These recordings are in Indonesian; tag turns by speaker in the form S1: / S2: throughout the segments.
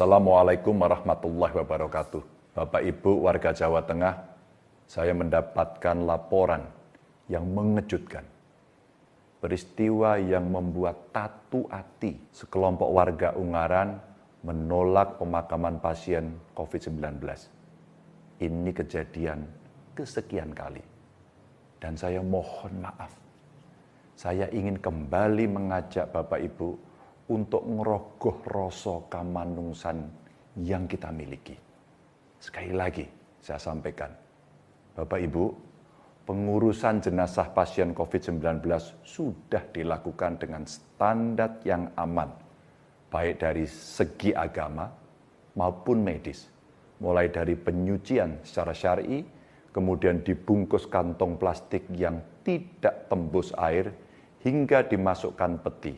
S1: Assalamualaikum warahmatullahi wabarakatuh. Bapak Ibu warga Jawa Tengah, saya mendapatkan laporan yang mengejutkan. Peristiwa yang membuat tatu hati sekelompok warga Ungaran menolak pemakaman pasien COVID-19. Ini kejadian kesekian kali. Dan saya mohon maaf. Saya ingin kembali mengajak Bapak Ibu untuk ngerogoh rasa kamanungsan yang kita miliki. Sekali lagi saya sampaikan, Bapak Ibu, pengurusan jenazah pasien COVID-19 sudah dilakukan dengan standar yang aman, baik dari segi agama maupun medis. Mulai dari penyucian secara syar'i, kemudian dibungkus kantong plastik yang tidak tembus air, hingga dimasukkan peti.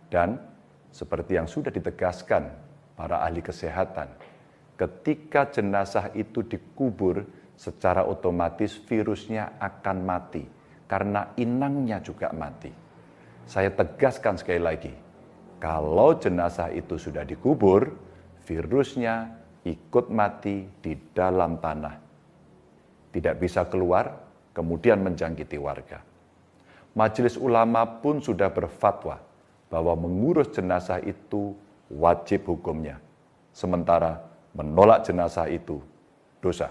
S1: Dan seperti yang sudah ditegaskan para ahli kesehatan, ketika jenazah itu dikubur, secara otomatis virusnya akan mati, karena inangnya juga mati. Saya tegaskan sekali lagi, kalau jenazah itu sudah dikubur, virusnya ikut mati di dalam tanah. Tidak bisa keluar, kemudian menjangkiti warga. Majelis Ulama pun sudah berfatwa bahwa mengurus jenazah itu wajib hukumnya. Sementara menolak jenazah itu dosa.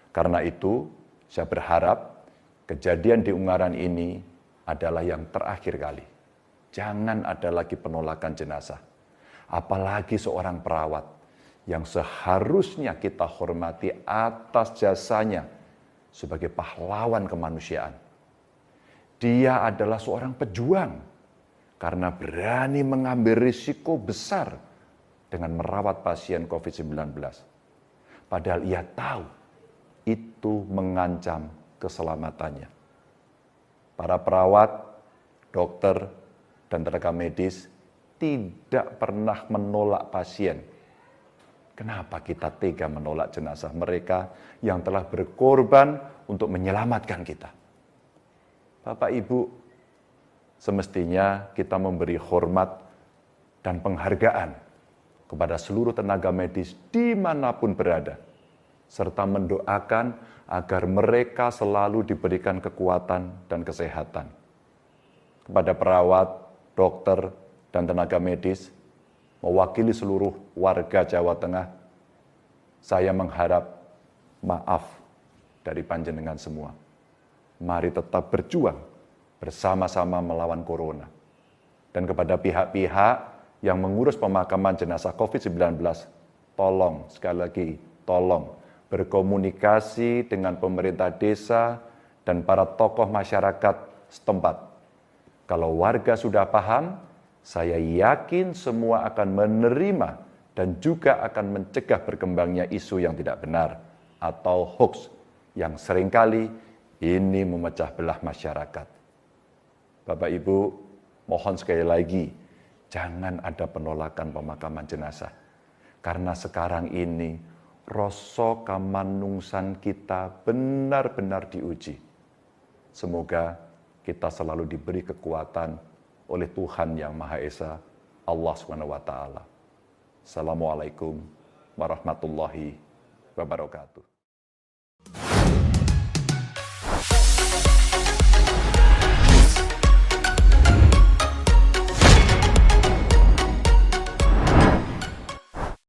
S1: Karena itu, saya berharap kejadian di Ungaran ini adalah yang terakhir kali. Jangan ada lagi penolakan jenazah. Apalagi seorang perawat yang seharusnya kita hormati atas jasanya sebagai pahlawan kemanusiaan. Dia adalah seorang pejuang karena berani mengambil risiko besar dengan merawat pasien COVID-19. Padahal ia tahu itu mengancam keselamatannya. Para perawat, dokter, dan tenaga medis tidak pernah menolak pasien. Kenapa kita tega menolak jenazah mereka yang telah berkorban untuk menyelamatkan kita? Bapak Ibu, semestinya kita memberi hormat dan penghargaan kepada seluruh tenaga medis dimanapun berada, serta mendoakan agar mereka selalu diberikan kekuatan dan kesehatan. Kepada perawat, dokter, dan tenaga medis, mewakili seluruh warga Jawa Tengah, saya mengharap maaf dari panjenengan semua. Mari tetap berjuang bersama-sama melawan corona. Dan kepada pihak-pihak yang mengurus pemakaman jenazah COVID-19, tolong, sekali lagi, tolong berkomunikasi dengan pemerintah desa dan para tokoh masyarakat setempat. Kalau warga sudah paham, saya yakin semua akan menerima dan juga akan mencegah berkembangnya isu yang tidak benar atau hoax yang seringkali ini memecah belah masyarakat. Bapak Ibu, mohon sekali lagi, jangan ada penolakan pemakaman jenazah. Karena sekarang ini, rasa kamanungsan kita benar-benar diuji. Semoga kita selalu diberi kekuatan oleh Tuhan Yang Maha Esa, Allah SWT. Assalamualaikum warahmatullahi wabarakatuh.